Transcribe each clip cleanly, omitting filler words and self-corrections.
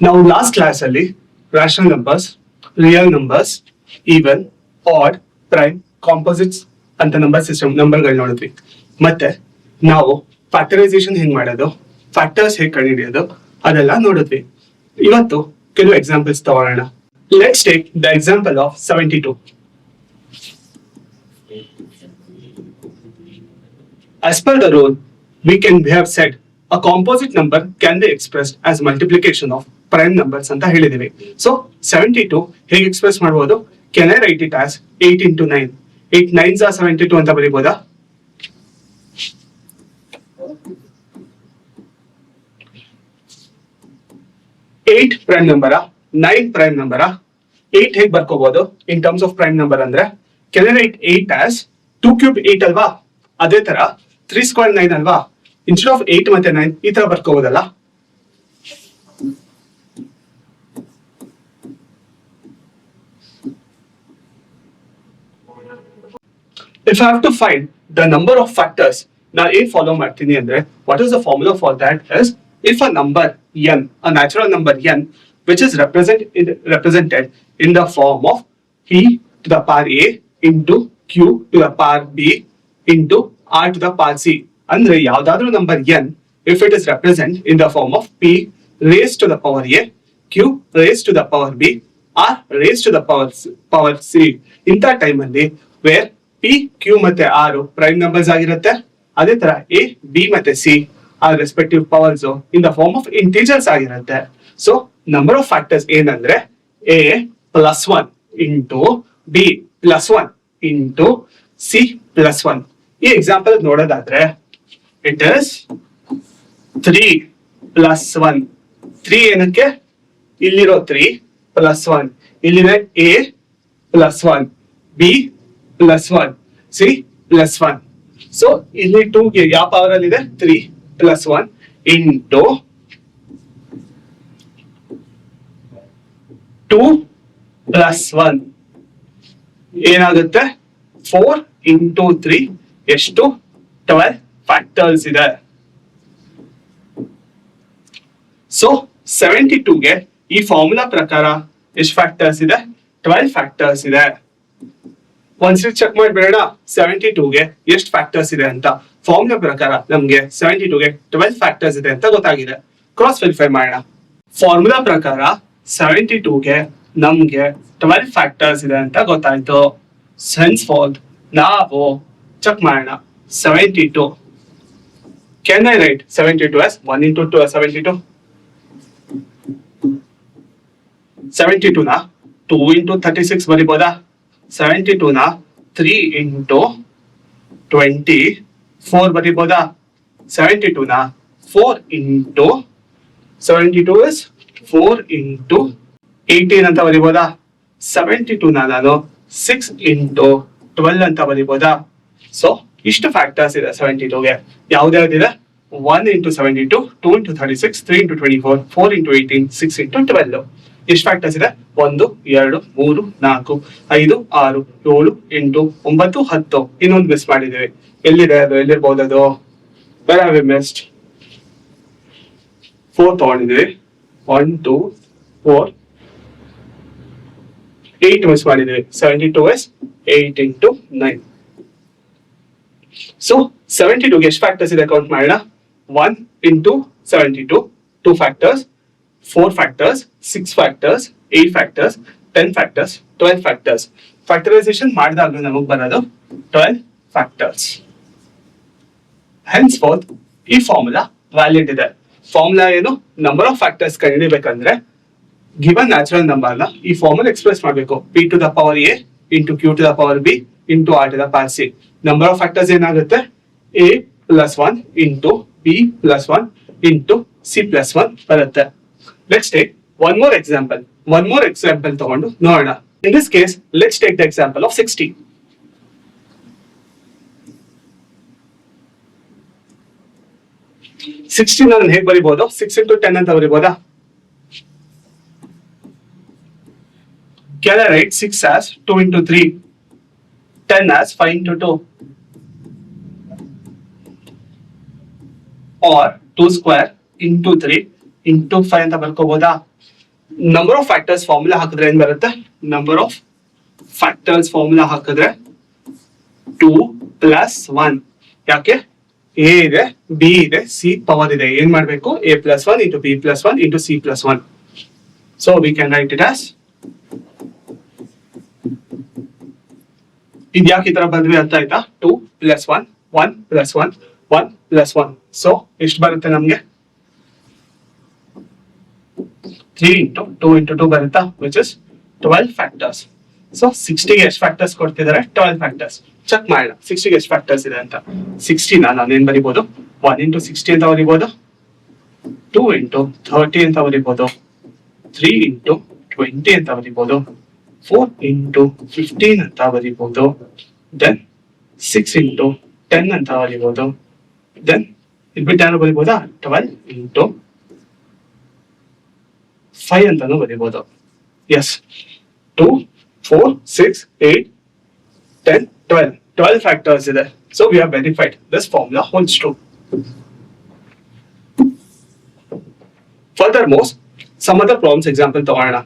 ನಾವು last class ಅಲ್ಲಿ rational numbers, real numbers, even, odd, prime, composites ಅಂತ number system ನಂಬರ್ಗಳು ನೋಡಿದ್ವಿ. ಮತ್ತೆ ನಾವು ಫ್ಯಾಕ್ಟರೈಸೇಷನ್ ಹೆಂಗ್ ಮಾಡೋದು, ಫ್ಯಾಕ್ಟರ್ಸ್ ಹೇಗೆ ಕಂಡುಹಿಡಿಯೋದು ಅದೆಲ್ಲ ನೋಡಿದ್ವಿ. ಇವತ್ತು ಕೆಲವು ಎಕ್ಸಾಂಪಲ್ಸ್ ತಗೊಳ್ಳೋಣ. Let's take the example of 72. As per the rule, we have said a composite number can be expressed as multiplication of prime numbers ಅಂತ ಹೇಳಿದೀವಿ. So 72 ಹೇಗೆ ಎಕ್ಸ್ಪ್ರೆಸ್ ಮಾಡಬಹುದು? Can I write it as 8 into 9? 8 9s are 72 ಅಂತ ಬರೀಬಹುದಾ? Eight prime ನಂಬರ, 9 prime ನಂಬರ? 8 ಹೇಗೆ ಬರ್ಕೋಬಹುದು in terms of prime number ಅಂದ್ರೆ? Can I write 8 as 2 cube 8 ಅಲ್ವಾ? ಅದೇ ತರ 3 square 9 ಅಲ್ವಾ? ಇನ್ಸ್ಟೆಡ್ ಆಫ್ 8 ಮತ್ತೆ 9 ಈ ತರ ಬರ್ಕೋಬಹುದಲ್ಲ? If I have to find the number of factors, now ಏನ್ ಫಾಲೋ ಮಾಡ್ತೀನಿ ಅಂದ್ರೆ, what is the formula for that is, if a number n, a natural number n, which is represented in the form of p to the power a into q to the power b into r to the power c. ಅಂದ್ರೆ ಯಾವ್ದಾದ್ರೂ number n, if it is represented in the form of p raised to the power a, q raised to the power b, r raised to the power c, ಇಂಥ time ಅಲ್ಲಿ where p, q ಮತ್ತೆ r prime numbers ಆಗಿರುತ್ತೆ, ಅದೇ ತರ a, b ಮತ್ತೆ c are respective powers in the form of integers ಆಗಿರುತ್ತೆ. So number of factors ಏನಂದ್ರೆ a plus 1 into b plus 1 into c plus 1. ಈ ಎಕ್ಸಾಂಪಲ್ ನೋಡೋದಾದ್ರೆ ಇಟ್ ಇಸ್ 3 ಪ್ಲಸ್ 1. 3 ಏನಕ್ಕೆ? ಇಲ್ಲಿರೋ 3 ಪ್ಲಸ್ 1, ಇಲ್ಲಿದೆ a plus 1, b plus 1, c plus 1. So ಇಲ್ಲಿ 2 ಗೆ ಯಾವ ಪವರ್ ಅಲ್ಲಿ ಇದೆ? 3 ಪ್ಲಸ್ 1 ಇಂಟು 2 ಪ್ಲಸ್ 1 ಏನಾಗುತ್ತೆ? 4 ಇಂಟು 3 ಎಷ್ಟು? 12 ಫ್ಯಾಕ್ಟರ್ಸ್ ಇದೆ. ಸೊ 72 ಗೆ ಈ ಫಾರ್ಮುಲಾ ಪ್ರಕಾರ ಎಷ್ಟು ಫ್ಯಾಕ್ಟರ್ಸ್ ಇದೆ? 12 ಫ್ಯಾಕ್ಟರ್ಸ್ ಇದೆ. ಒಂದ್ಸರಿ ಚೆಕ್ ಮಾಡಿಬಿಡೋಣ 72 ಗೆ ಎಷ್ಟು ಫ್ಯಾಕ್ಟರ್ಸ್ ಇದೆ ಅಂತ. ಫಾರ್ಮುಲಾ ಪ್ರಕಾರ ನಮ್ಗೆ 72 ಗೆ 12 ಫ್ಯಾಕ್ಟರ್ಸ್ ಇದೆ ಅಂತ ಗೊತ್ತಾಗಿದೆ. ಕ್ರಾಸ್ ವೆರಿಫೈ ಮಾಡೋಣ. ಫಾರ್ಮುಲಾ ಪ್ರಕಾರ 72 ಗೆ ನಮ್ಗೆ 12 ಫ್ಯಾಕ್ಟರ್ಸ್ ಇದೆ ಅಂತ ಗೊತ್ತಾಯ್ತು. ಸೆನ್ಸ್ ಫಾಲ್ಟ್ ನಾವು ಚೆಕ್ ಮಾಡೋಣ. 72 can I right 72 as 1 into 2 72? 72 ನ 2 into 36 ಬರಿಬೋದಾ? 72 ನ 3 into 24 ಬರಿಬೋದಾ? 72 ನ 4 into 72 is 4 into 18 ಅಂತ ಬರಿಬೋದಾ? 72 ನ ನಾನು 6 into 12 ಅಂತ ಬರಿಬೋದಾ? ಸೊ ಇಷ್ಟು ಫ್ಯಾಕ್ಟರ್ಸ್ ಇದೆ 72 ಗೆ. ಯಾವ್ದಾವ್ದಿದೆ? 1 into 72, 2 into 36, 3 into 24, 4 into 18, 6 into 12. ಎಷ್ಟು ಫ್ಯಾಕ್ಟರ್ಸ್ ಇದೆ? 1 2 3 4 5 6 7 8 9 10. ಇನ್ನೊಂದು ಮಿಸ್ ಮಾಡಿದೀವಿ. ಎಲ್ಲಿದೆ ಅದು? ಎಲ್ಲಿರ್ಬೋದು ಅದು? Where have we missed? 4 ತಗೊಂಡಿದೀವಿ. 1 2 4 8 miss ಮಾಡಿದೀವಿ. 72 is 8 into 9. ಸೊ 72 ಗೆ ಎಷ್ಟು ಫ್ಯಾಕ್ಟರ್ಸ್ ಇದೆ ಕೌಂಟ್ ಮಾಡೋಣ. 1 into 72, 2 factors, 4 factors, 6 factors, 8 factors, 10 factors, 12 factors. Factorization ಮಾಡಿದಾಗ ನಮಗೆ ಬರೋದು 12 ಫ್ಯಾಕ್ಟರ್ಸ್. ಹೆನ್ಸ್ಫೋರ್ತ್ ಈ ಫಾರ್ಮುಲಾ ವ್ಯಾಲಿಡ್ ಇದೆ. ಫಾರ್ಮುಲಾ ಏನು? ನಂಬರ್ ಆಫ್ ಫ್ಯಾಕ್ಟರ್ಸ್ ಕಂಡುಹಿಡಿಯಬೇಕಂದ್ರೆ ಗಿವನ್ ನ್ಯಾಚುರಲ್ ನಂಬರ್ ನ ಈ ಫಾರ್ಮುಲಾ ಎಕ್ಸ್ಪ್ರೆಸ್ ಮಾಡಬೇಕು. p to the power a into q to the power b into r to the power c. Number of factors ಏನಾಗುತ್ತೆ? a plus 1 into b plus 1 into c plus 1 ಬರುತ್ತೆ. Let's take one more example ತಗೊಂಡು ನೋಡೋಣ. In this case, let's take the example of 60. 60 ನಾನು ಹೇಗೆ ಬರಿಬಹುದು? 6 into 10 ಅಂತ ಬರಿಬಹುದಾ? Can I write 6 as 2 into 3, 10 as 5 into 2, or 2 square into 3 into 5 ಅಂತ ಬರ್ಕೋಬಹುದಾ? Number of factors formula ಹಾಕಿದ್ರೆ ಏನ್ ಬರುತ್ತೆ? ನಂಬರ್ ಆಫ್ ಫ್ಯಾಕ್ಟರ್ಸ್ ಫಾರ್ಮುಲಾ ಹಾಕಿದ್ರೆ 2 + 1. ಯಾಕೆ? ಎ ಇದೆ, ಬಿ ಇದೆ, ಸಿ ಪವರ್ ಇದೆ. ಏನ್ ಮಾಡ್ಬೇಕು? a + 1 × b + 1 × c + 1. So we can write it as, ಇದು ಯಾಕೆ ಈ ತರ ಬಂದ್ವಿ ಅಂತ ಆಯ್ತಾ? 2 + 1, 1 + 1, 1 + 1. ಸೊ ಎಷ್ಟು ಬರುತ್ತೆ ನಮ್ಗೆ? 3 × 2 × 2 ಬರುತ್ತಾ, ವಿಚ್ ಇಸ್ 12 ಫ್ಯಾಕ್ಟರ್ಸ್. ಸೊ 60 ಗೆ ಎಷ್ಟು ಫ್ಯಾಕ್ಟರ್ಸ್ ಕೊಡ್ತಿದ್ದಾರೆ? 12 ಫ್ಯಾಕ್ಟರ್ಸ್. ಚೆಕ್ ಮಾಡೋಣ 60 ಗೆ ಎಷ್ಟು ಫ್ಯಾಕ್ಟರ್ಸ್ ಇದೆ ಅಂತ. 60 ನಾನು ಏನ್ ಬರಿಬಹುದು? 1 × 60 ಅಂತ ಬರಿಬಹುದು, 2 × 30 ಅಂತ ಬರಿಬಹುದು, 3 × 20 ಅಂತ ಬರಿಬಹುದು, 4 × 15 ಅಂತ ಬರಿಬಹುದು, ದೆನ್ 6 × 10 ಅಂತ ಬರಿಬಹುದು, ದೆನ್ ಇದ್ಬಿಟ್ಟು ಯಾರು ಬರಿಬಹುದಾ? 12 × 5 ಅಂತಾನು ಬರಿಬಹುದು. ಎಸ್, 2, 4, 6, 8, 10, 12 ಫ್ಯಾಕ್ಟರ್ಸ್ ಇದೆ. So we have verified this formula holes true. Furthermore, some other problems example ತಗೋಣ.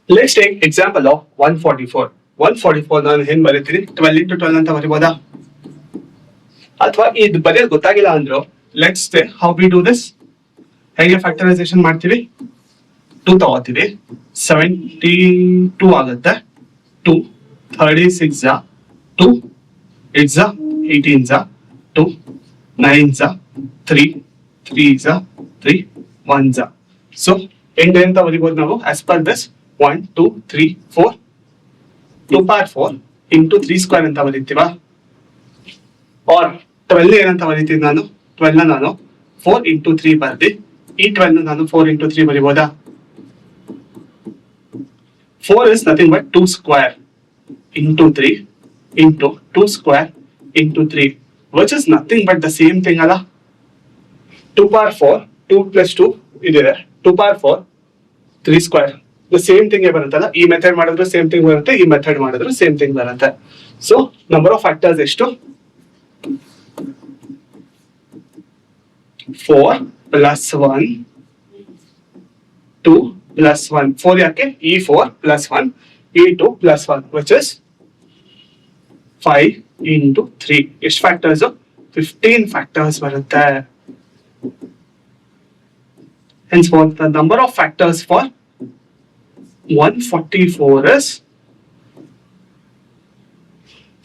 Let's take example of 144. 144 ನಾನು ಹೆಂಗ್ ಬರೀತೀನಿ? 12 × 12 ಅಂತ ಬರಿಬೋದಾ? ಅಥವಾ ಇದು ಬರೆಯೋದು ಗೊತ್ತಾಗಿಲ್ಲ ಅಂದ್ರು, let's say how we do this. ಹೇಗೆ ಫ್ಯಾಕ್ಟರೈಸೇಷನ್ ಮಾಡ್ತೀವಿ? 2 ತಗೋತೀವಿ, 72 ಆಗುತ್ತೆ, 2 36 2 8 18 2 9 3 3 3 1. ಸೊ ಎಂಡ್ ಅಂತ ಬರಿಬಹುದು ನಾವು ಆಸ್ ಪರ್ ದಿಸ್. 1 2 3 4, 2/4 × 3² ಅಂತ ಬರೀತೀವಾ? ಆರ್ 12 ಏನಂತ ಬರೀತೀನಿ ನಾನು? 12 ನಾನು 4 × 3 ಬರ್ದಿ. ಈ 12 ನಾನು 4 × 3 ಬರಿಬೋದಾ? 4 is nothing but 2² × 3 × 2² × 3, which is nothing but the same thing ಅಲ್ಲ? 2/4 2 + 2 ಇದಿದೆ, 2/4 3². ದ ಸೇಮ್ ಥಿಂಗ್ ಬರುತ್ತಲ್ಲ. ಈ ಮೆಥಡ್ ಮಾಡಿದ್ರು ಸೇಮ್ ಥಿಂಗ್ ಬರುತ್ತೆ, ಈ ಮೆಥಡ್ ಮಾಡಿದ್ರು ಸೇಮ್ ಥಿಂಗ್ ಬರುತ್ತೆ. ಸೊ ನಂಬರ್ ಆಫ್ ಫ್ಯಾಕ್ಟರ್ಸ್ ಎಷ್ಟು? 4 + 1 2 + 1. 4 ಯಾಕೆ? ಈ 4 + 1 ಈ 2 + 1, ವಿಚ್ ಇಸ್ 5 × 3. ಎಷ್ಟು ಫ್ಯಾಕ್ಟರ್ಸ್? 15 ಫ್ಯಾಕ್ಟರ್ಸ್ ಬರುತ್ತೆ. Henceforth, the number of factors for 144 is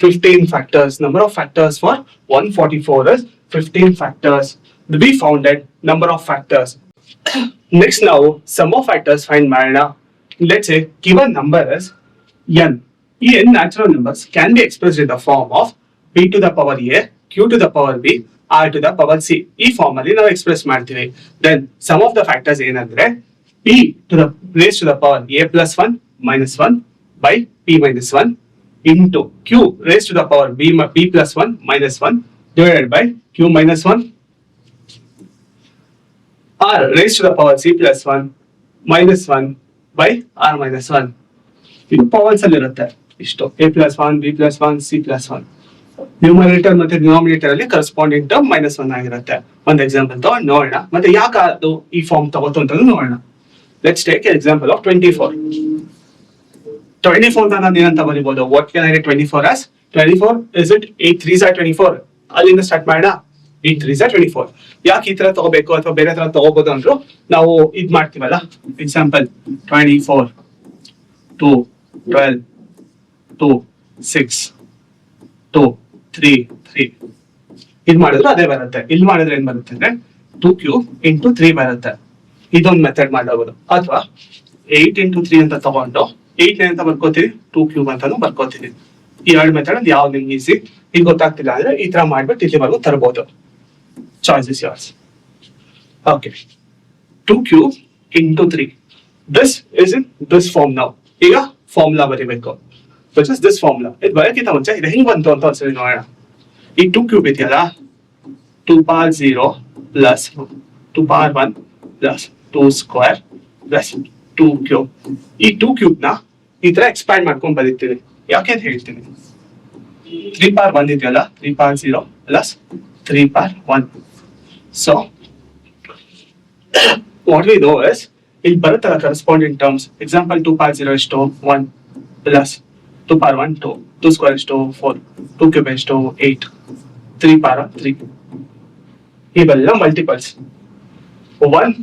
15 factors. Number of factors for 144 is 15 factors. We founded number of factors. Next now, sum of factors find ಮಾಡೋಣ. Let's say given number is n. ಈ n natural numbers can be expressed in the form of p to the power a, q to the power b, r to the power c. ಈ form ಅಲ್ಲಿ ನಾವು express ಮಾಡ್ತೀವಿ. Then sum of the factors ಏನಂದ್ರೆ p to the raised to the power a + 1 - 1 by p - 1 into q raised to the power b + 1 - 1 divided by q - 1, r raised to the power c + 1 - 1 by r - 1. ಇದು powers ಅಲ್ಲಿ ಇರುತ್ತೆ. ಇಷ್ಟು a + 1 b + 1 c + 1. Numerator ಮತ್ತೆ denominator ಅಲ್ಲಿ corresponding term -1 ಆಗಿರುತ್ತೆ. ಒಂದು example ತಗೊಂಡು ನೋಡೋಣ, ಮತ್ತೆ ಯಾಕೆ ಅದು ಈ ಫಾರ್ಮ್ ತಗೋತು ಅಂತ ನೋಡೋಣ. Let's take example of 24. 24 ನಾನು ಏನಂತ ಬರಿಬಹುದು? What can I write 24 as? 24 is it 8 3s are 24? ಅಲ್ಲಿಂದ ಸ್ಟಾರ್ಟ್ ಮಾಡೋಣ. 8 3s are 24. ಯಾಕೆ ಈ ತರ ತಗೋಬೇಕು ಅಥವಾ ಬೇರೆ ತರ ತಗೋಬಹುದು ಅಂದ್ರು ನಾವು ಇದ್ ಮಾಡ್ತೀವಲ್ಲ. ಎಕ್ಸಾಂಪಲ್ 24 2 12 2 6 2 3 3 ಇದು ಮಾಡಿದ್ರು ಅದೇ ಬರುತ್ತೆ. ಇಲ್ಲಿ ಮಾಡಿದ್ರೆ ಏನ್ ಬರುತ್ತೆ ಅಂದ್ರೆ 2³ × 3 ಬರುತ್ತೆ. ಇದೊಂದು ಮೆಥಡ್ ಮಾಡಬಹುದು. ಅಥವಾ 8 × 3 ಅಂತ ತಗೊಂಡು 8 ಅಂತ ಬರ್ಕೋತೀವಿ, 2³ ಅಂತಾನು ಬರ್ಕೋತೀವಿ. ಈ ಎರಡು ಮೆಥಡ್ ಯಾವ್ದು ನಿಮ್ಗೆ ಈಸಿ. ಇದು ಗೊತ್ತಾಗ್ತಿಲ್ಲ ಅಂದ್ರೆ ಈ ತರ ಮಾಡ್ಬಿಟ್ಟು ಇಲ್ಲಿವರೆಗೂ ತರಬಹುದು. Choice is yours. Okay, 2³ × 3. This is in this form ನಾವು. ಈಗ ಫಾರ್ಮುಲಾ ಬರೀಬೇಕು. which is this formula. ಇದು ಬರೋಕ್ಕಿಂತ ಮುಂಚೆ ಇದು ಹೆಂಗ್ ಬಂತು ಅಂತ ಒಂದ್ಸರಿ ನೋಡೋಣ. ಈ 2³ ಇದೆಯಲ್ಲ, 2/0 plus 2/1 plus 2² plus 2³ ಈ 2³ ನ ಈ ತರ ಎಕ್ಸ್ಪ್ಯಾಂಡ್ ಮಾಡ್ಕೊಂಡು ಬರೀತೀವಿ. ಯಾಕೆ ಅಂತ ಹೇಳ್ತೀನಿ. 3/1 ಇದೆಯಲ್ಲ, 3/0 plus 3/1. So what we know is ಇಲ್ಲಿ ಬರುತ್ತಲ್ಲ ಕರೆಸ್ಪಾಂಡಿಂಗ್ ಟರ್ಮ್ಸ್. ಎಕ್ಸಾಂಪಲ್ 2 power 0 ಎಷ್ಟು 1 ಪ್ಲಸ್ 2 power 1 2, 2 square ಎಷ್ಟು 4, 2 cube ಎಷ್ಟು 8, 3 power 3. ಇವೆಲ್ಲ multiples. 1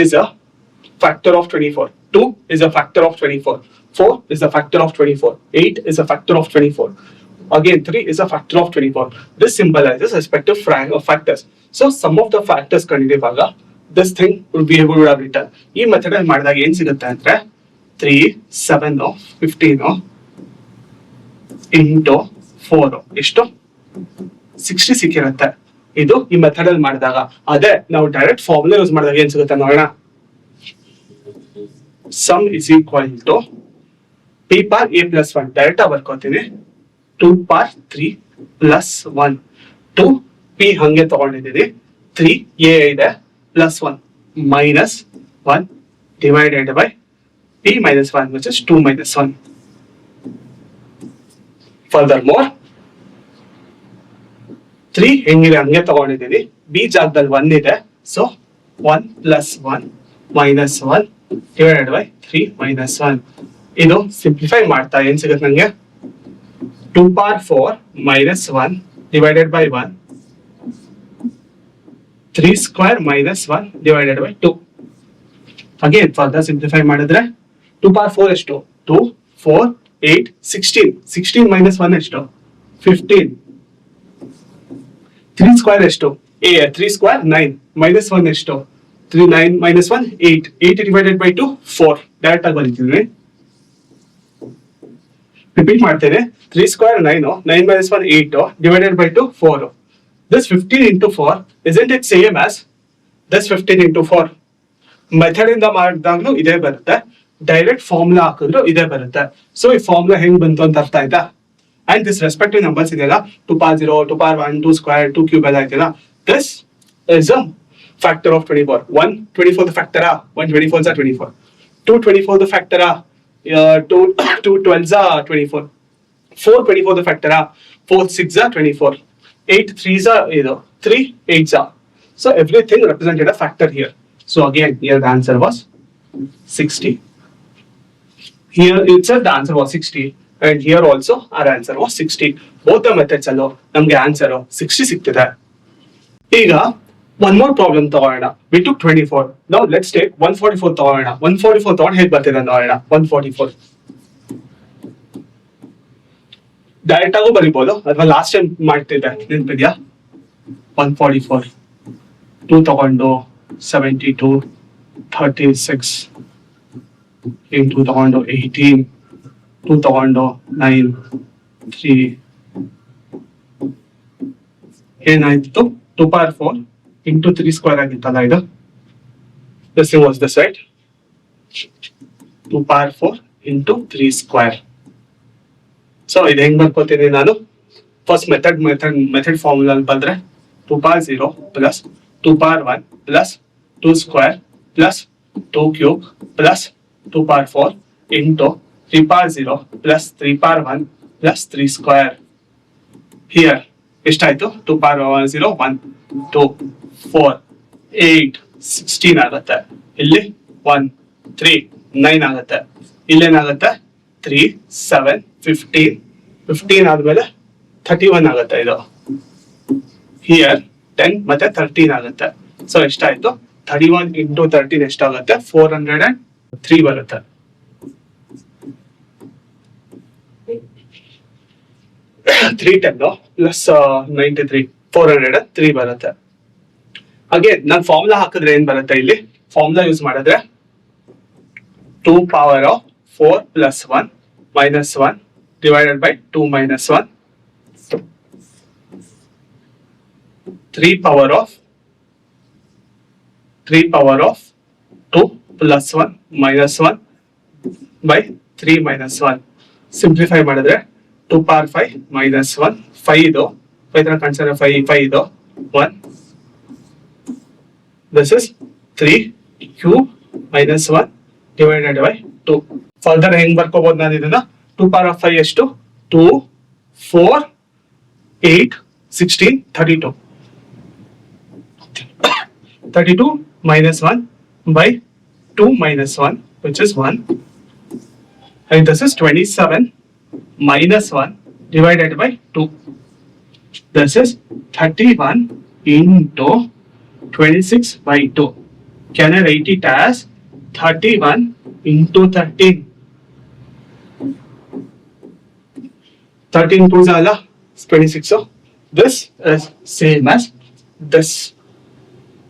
is a factor of 24, 2 is a factor of 24, 4 is a factor of 24, 8 is a factor of 24, again 3 is a factor of 24. This symbolizes respective factors. So sum of the factors ಕಂಡಿಡಿವಾಗ this thing would have written. ಈ method ಅಲ್ಲಿ ಮಾಡಿದಾಗ ಏನ್ ಸಿಗುತ್ತೆ ಅಂದ್ರೆ 3 7 15 into 4 ಎಷ್ಟು 60 ಸಿಕ್ಕಿರುತ್ತೆ. ಇದು ಈ method ಅಲ್ಲಿ ಮಾಡಿದಾಗ. ಅದೇ ನಾವು ಡೈರೆಕ್ಟ್ ಫಾರ್ಮುಲಾ ಯೂಸ್ ಮಾಡಿದಾಗ ಏನ್ ಸಿಗುತ್ತೆ ನೋಡೋಣ. Sum is equal to p power a plus 1 direct ಆಗಿ ಬರ್ಕೋತೀನಿ 2 ಪವರ್ 3 ಪ್ಲಸ್ 1 2 p ಹಂಗೆ ತಗೊಂಡಿದ್ದೀನಿ 3 a ಇದೆ plus 1 minus 1 divided by p minus 1 which is 2 minus 1. Furthermore 3 ಹೆಂಗಿದೆ ಹಂಗೆ ತಗೊಂಡಿದ್ದೀನಿ b ಜಾಗದಲ್ಲಿ 1 ಇದೆ so 1 plus 1 minus 1 divided by 3 minus 1. ಇದು ಸಿಂಪ್ಲಿಫೈ ಮಾಡ್ತಾ ಏನ್ ಸಿಗುತ್ತೆ ನಂಗೆ 2 power 4 minus 1 divided by 1 3 square minus 1 divided by 2. Again further simplify ಮಾಡಿದ್ರೆ 2 ಪವರ್ 4 ಎಷ್ಟು 2 4 8 16 16 ಮೈನಸ್ 1 ಎಷ್ಟು 15. 3 ಸ್ಕ್ವೇರ್ ಎಷ್ಟು 3 ಸ್ಕ್ವೇರ್ 9 ಮೈನಸ್ 1 ಎಷ್ಟು 3 9 ಮೈನಸ್ 1 8 8 ಡಿವೈಡೆಡ್ ಬೈ 2 4. ಡೈರೆಕ್ಟ್ ಆಗಿ ಬರೀತಿದ್ವಿ. ರಿಪೀಟ್ ಮಾಡ್ತೇನೆ 3 square 9 9 minus 1 8 divided by 2 4. This 15 into 4 isn't it same as this 15 into 4? Method ಇಂದ ಮಾಡಿದಾಗ್ಲೂ ಇದೇ ಬರುತ್ತೆ, ಡೈರೆಕ್ಟ್ ಫಾರ್ಮುಲಾ ಹಾಕಿದ್ರು ಇದೇ ಬರುತ್ತೆ. ಸೊ ಈ ಫಾರ್ಮುಲಾ ಹೆಂಗ್ ಬಂತು ಅಂತ ಅರ್ಥ ಆಯ್ತಾ. ಅಂಡ್ ದಿಸ್ ರೆಸ್ಪೆಕ್ಟಿವ್ ನಂಬರ್ಸ್ ಇದೆಯಲ್ಲ 2 power 0, 2 power 1, 2 square, 2 cube ಎಲ್ಲ ಇದೆಯಲ್ಲ this is a factor of 24. 1 24 ದ ಫ್ಯಾಕ್ಟರಾ 1 24s are 24, 2 24 ದ ಫ್ಯಾಕ್ಟರಾ 2 12s are 24, 4 24 ದ ಫ್ಯಾಕ್ಟರಾ 4 6s are 24, 8 3s are 3 8s are. So everything represented a factor here. So again here the answer was 60. Here itself the answer was 60 and here also our answer was 60. Both the methods allo namge answer 60 ಸಿಕ್ತಿದೆ. ಈಗ one more problem ತಗೋಣ. We took 24. Now let's take 144 ತಗೋಣ. 144 ತಗೊಂಡು ಹೇಗೆ ಬರ್ತಿದೆ ನೋಡೋಣ. 144 direct ಆಗು ಬರಿಬಹುದು ಅಥವಾ ಲಾಸ್ಟ್ ಟೈಮ್ ಮಾಡ್ತಿದ್ದೆ ನೆನಪಿದ್ಯಾ. 144 2 ತಗೊಂಡು 72 36 2 ತಗೊಂಡು 18 2 ತಗೊಂಡು 9 3 ಏನಾಯ್ತು 2 power 4 into 3 square ಆಗಿತ್ತಲ್ಲ ಇದು. This was the side 2 power 4 into 3 square. So ಇದು ಹೆಂಗ್ ಬರ್ಕೋತೀನಿ ನಾನು ಫಸ್ಟ್ ಮೆಥಡ್ ಫಾರ್ಮುಲಾ ಬಂದ್ರೆ 2 power 0 plus 2 power 1 plus 2 square plus 2 cube plus 2 power 4 into 3 power 0 plus 3 power 1 plus 3 square. Here ಎಷ್ಟಾಯ್ತು 2 power 0 1 2 4 8 16 ಆಗುತ್ತೆ. ಇಲ್ಲಿ 1 3 9 ಆಗುತ್ತೆ. ಇಲ್ಲೇನಾಗುತ್ತೆ 3 7 15 15 ಆದ್ಮೇಲೆ 31 ಆಗುತ್ತೆ. ಇದು ಹಿಯರ್ 10 ಮತ್ತೆ 13 ಆಗುತ್ತೆ. ಸೊ ಎಷ್ಟಾಯ್ತು 31 ಇಂಟು 13 ಎಷ್ಟಾಗುತ್ತೆ 403 ಬರುತ್ತೆ. ತ್ರೀ 10 ಪ್ಲಸ್ 93 403 ಬರುತ್ತೆ. ಅಗೇನ್ ನಾನು ಫಾರ್ಮುಲಾ ಹಾಕಿದ್ರೆ ಏನ್ ಬರುತ್ತೆ ಇಲ್ಲಿ ಫಾರ್ಮುಲಾ ಯೂಸ್ ಮಾಡಿದ್ರೆ 2 power of 4 plus 1 minus 1 divided by 2 minus 1 3 power of 2 plus 1 minus 1 by 3 minus 1. Simplify ಮಾಡಿದ್ರೆ 2 power 5 minus 1 5 ಇದು 5 ಕನ್ಸಿಡರ್ 5 ಇದು 1. This is 3 cube minus 1 divided by 2. Further ಹೆಂಗ್ ಬರ್ಕೋಬಹುದು ನಾನು ಇದನ್ನ 2 power of 5 ಎಷ್ಟು 2 4 8 16 32 32 minus 1 by 2 minus 1, which is 1. And this is 27 minus 1 divided by 2. This is 31 into 26 by 2. Can I write it as 31 into 13? 13 2s are 26. So this is same as this.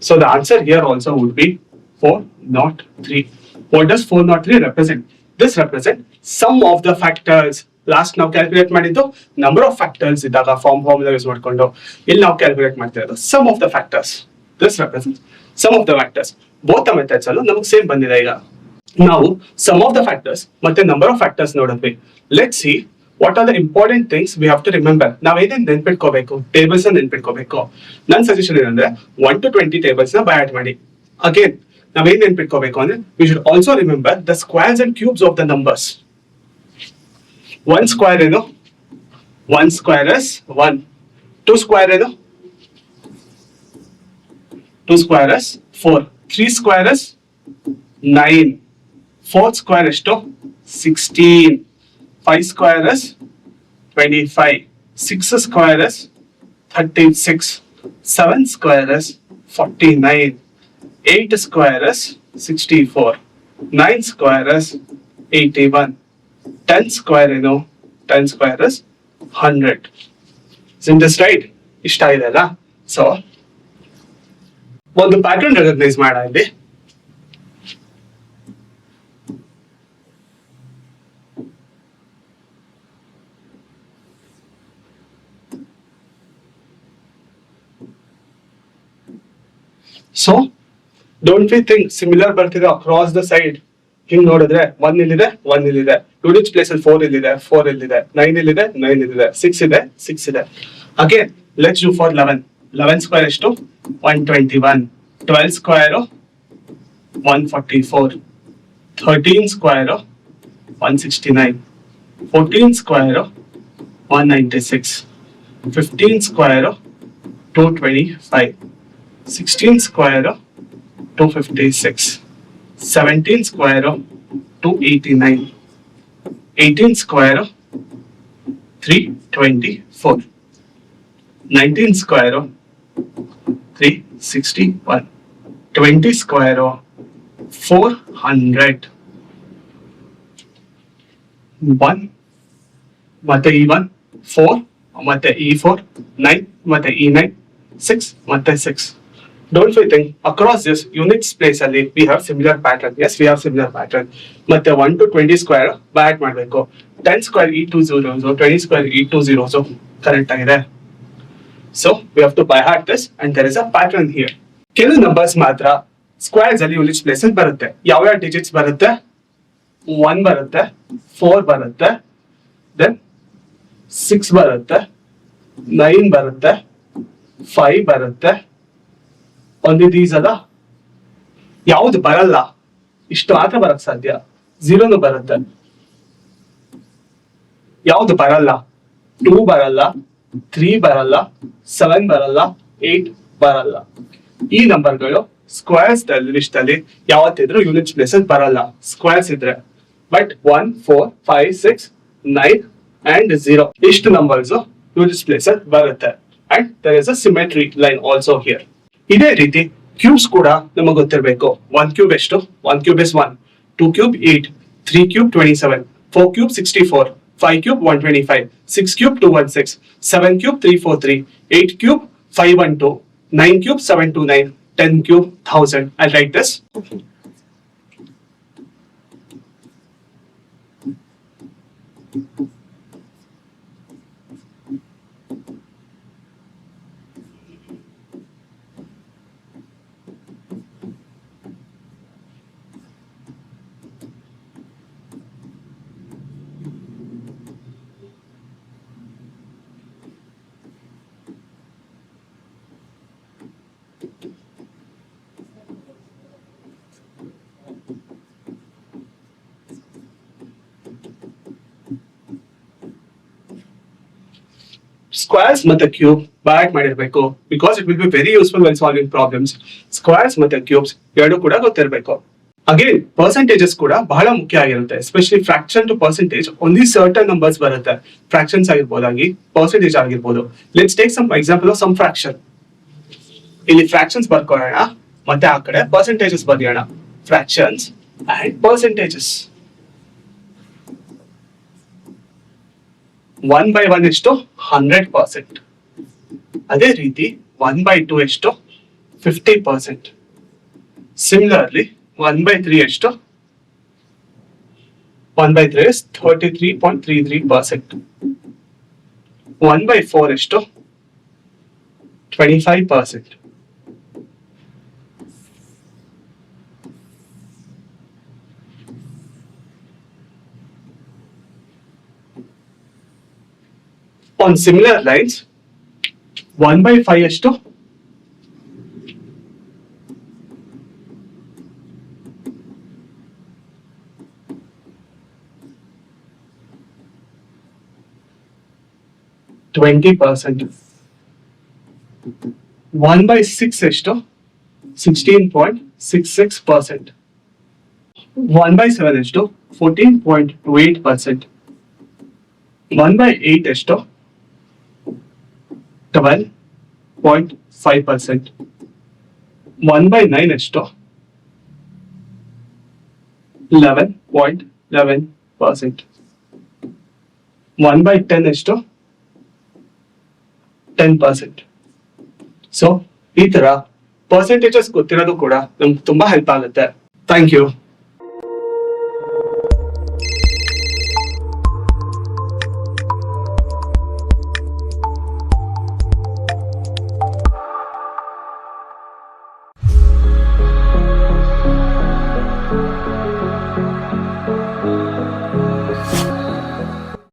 So the answer here also would be 403. What does 403 represent? This represents sum of the factors. Last ನಾವು calculate ಮಾಡಿದ್ದು number of factors ಇದ್ದಾಗ formula use ಮಾಡ್ಕೊಂಡು ಇಲ್ಲಿ ನಾವು calculate ಮಾಡ್ತಾ ಇರೋದು sum of the factors. This represents sum of the factors. Both methods ಅಲ್ಲೂ ನಮಗೆ ಸೇಮ್ ಬಂದಿದೆ. ಈಗ ನಾವು ಸಮ್ ಆಫ್ ದ ಫ್ಯಾಕ್ಟರ್ಸ್ ಮತ್ತೆ ನಂಬರ್ ಆಫ್ ಫ್ಯಾಕ್ಟರ್ಸ್ ನೋಡಿದ್ವಿ. Let's see what are the important things we have to remember. ನಾವ್ ಏನೇನು ನೆನ್ಪಿಟ್ಕೋಬೇಕು, tables ನೆನ್ಪಿಟ್ಕೋಬೇಕು. ನನ್ನ ಸಜೆಷನ್ ಏನಂದ್ರೆ 1 to 20 ಟೇಬಲ್ಸ್ ನ ಬೈ ಆಡ್ ಮಾಡಿ. ಅಗೇನ್ ನಾವೇನ್ ನೆನ್ಪಿಟ್ಕೋಬೇಕು ಅಂದ್ರೆ we should also remember the squares and cubes of the numbers. 1 square ಏನು? 1 ಸ್ಕ್ವೇರ್ ಇಸ್ 1. 2 ಸ್ಕ್ವೇರ್ ಏನು? 2 square is 4. 3 square is 9. 4 square ಎಷ್ಟು? 16. 5 square is 25. 6 square is 36. 7 square is 49. 8 square is 64. 9 square is 81. 10 square, 10 square is 100. Isn't this right? ಇಷ್ಟ ಇದೆಲ್ಲ. So ಒಂದು pattern recognise ಮಾಡ ಇಲ್ಲಿ. So don't we think similar ಬರ್ತಿದೆ across the side. ಹಿಂಗ್ ನೋಡಿದ್ರೆ 1 ಇಲ್ಲಿದೆ, 1 ಇಲ್ಲಿದೆ. ಯೂನಿಟ್ ಪ್ಲೇಸ್ ಅಲ್ಲಿ 4 ಇಲ್ಲಿದೆ, 4 ಇಲ್ಲಿದೆ. 9 ಇಲ್ಲಿದೆ, 9 ಇಲ್ಲಿದೆ. 6 ಇದೆ, 6 ಇದೆ. Again let's do for 11. 11 square ಎಷ್ಟು? 121. 12 square 144. 13 square 169. 14 square 196. 15 square 225. 16 square 256. 17 square 289. 18 square 324. 19 square 361. 20 square 400. 1 ಮತ್ತೆ E1 4 ಮತ್ತೆ E4 9 ಮತ್ತೆ E9 6 ಮತ್ತೆ 6. Don't we think across this units place ಅಲ್ಲಿ we have similar pattern? Yes, we have similar pattern. ಮತ್ತೆ 1 to 20 square by add ಮಾಡಬೇಕು. 10 square E2 zeros, 20 square E2 zeros correct ಆಗಿದೆ. So we have to by heart this and there is a pattern here. ಕೆಲವು numbers ಮಾತ್ರ squares ಅಲ್ಲಿ units place ಅಲ್ಲಿ ಬರುತ್ತೆ. ಯಾವ್ಯಾವ digits ಬರುತ್ತೆ? 1 ಬರುತ್ತೆ, 4 ಬರುತ್ತೆ, ದೆನ್ 6 ಬರುತ್ತೆ, 9 ಬರುತ್ತೆ, 5 ಬರುತ್ತೆ. ಒಂದು ದೀಸ್ ಅಲ್ಲ, ಯಾವ್ದು ಬರಲ್ಲ, ಇಷ್ಟು ಮಾತ್ರ ಬರಕ್ ಸಾಧ್ಯ. 0 ಬರುತ್ತೆ. ಯಾವ್ದು ಬರಲ್ಲ? 2 ಬರಲ್ಲ, 3 ಬರಲ್ಲ, 7 ಬರಲ್ಲ, 8 ಬರಲ್ಲ. ಈ ನಂಬರ್ಗಳು ಸ್ಕ್ವೇರ್ಸ್ ಲಿಸ್ಟ್ ಅಲ್ಲಿ ಯಾವತ್ತಿದ್ರು ಯೂನಿಟ್ ಪ್ಲೇಸ್ ಅಲ್ಲಿ ಬರಲ್ಲ ಸ್ಕ್ವೇರ್ಸ್ ಇದ್ರೆ. ಬಟ್ 1 4 5 6 9 and 0 ಇಷ್ಟು ನಂಬರ್ಸ್ ಯೂನಿಟ್ ಪ್ಲೇಸ್ ಅಲ್ಲಿ ಬರುತ್ತೆ. And there is a symmetry line also here. ಇದೇ ರೀತಿ ಕ್ಯೂಬ್ಸ್ ಕೂಡ ನಮಗೆ ಗೊತ್ತಿರಬೇಕು. 1 ಕ್ಯೂಬ್ ಎಷ್ಟು? 1 cube is 1. 2 cube 8. 3 cube 27. 4 cube 64. 5 cube 125. 6 cube 216. 7 cube 343. 8 cube 512. 9 cube 729. 10 cube 1000. I'll write this. Squares ಮತ್ತೆ ಕ್ಯೂಬ್ ಬ್ಯಾಟ್ ಮಾಡಿರ್ಬೇಕು, because it will be very useful when solving problems. Squares ಮತ್ತೆ ಕ್ಯೂಬ್ಸ್ ಎರಡು ಕೂಡ ಗೊತ್ತಿರಬೇಕು. ಅಗೇನ್ ಪರ್ಸೆಂಟೇಜಸ್ ಕೂಡ ಬಹಳ ಮುಖ್ಯ ಆಗಿರುತ್ತೆ, especially fraction to percentage. Only certain numbers ಬರುತ್ತೆ, ಫ್ರಾಕ್ಷನ್ಸ್ ಆಗಿರ್ಬೋದಾಗಿ ಪರ್ಸೆಂಟೇಜ್ ಆಗಿರ್ಬೋದು. Let's take some example of some fraction. ಇಲ್ಲಿ ಫ್ರಾಕ್ಷನ್ಸ್ ಬರ್ಕೊಳ್ಳೋಣ, ಮತ್ತೆ ಆ ಕಡೆ ಪರ್ಸೆಂಟೇಜಸ್ ಬರೆಯೋಣ. Fractions and percentages. 1/1 ಎಷ್ಟು? 100%. ಅದೇ ರೀತಿ 1/2 ಎಷ್ಟು? 50%. ಸಿಮಿಲರ್ಲಿ 1/3 ಎಷ್ಟು? 1/3 is 33.33%. 1/4 ಎಷ್ಟು? 25%. On similar lines, 1/5 ಎಷ್ಟು? 20%. 1/6 ಎಷ್ಟು? 16.66%. 1/7 ಎಷ್ಟು? 14.28%. 1/8 ಎಷ್ಟು? 12.5%. 1/9 ಎಷ್ಟು? 11.11%. 1/10 ಎಷ್ಟು? 10%. ಸೊ ಈ ತರ ಪರ್ಸೆಂಟೇಜಸ್ ಗೊತ್ತಿರೋದು ಕೂಡ ನಮ್ಗೆ ತುಂಬಾ ಹೆಲ್ಪ್ ಆಗುತ್ತೆ. Thank you.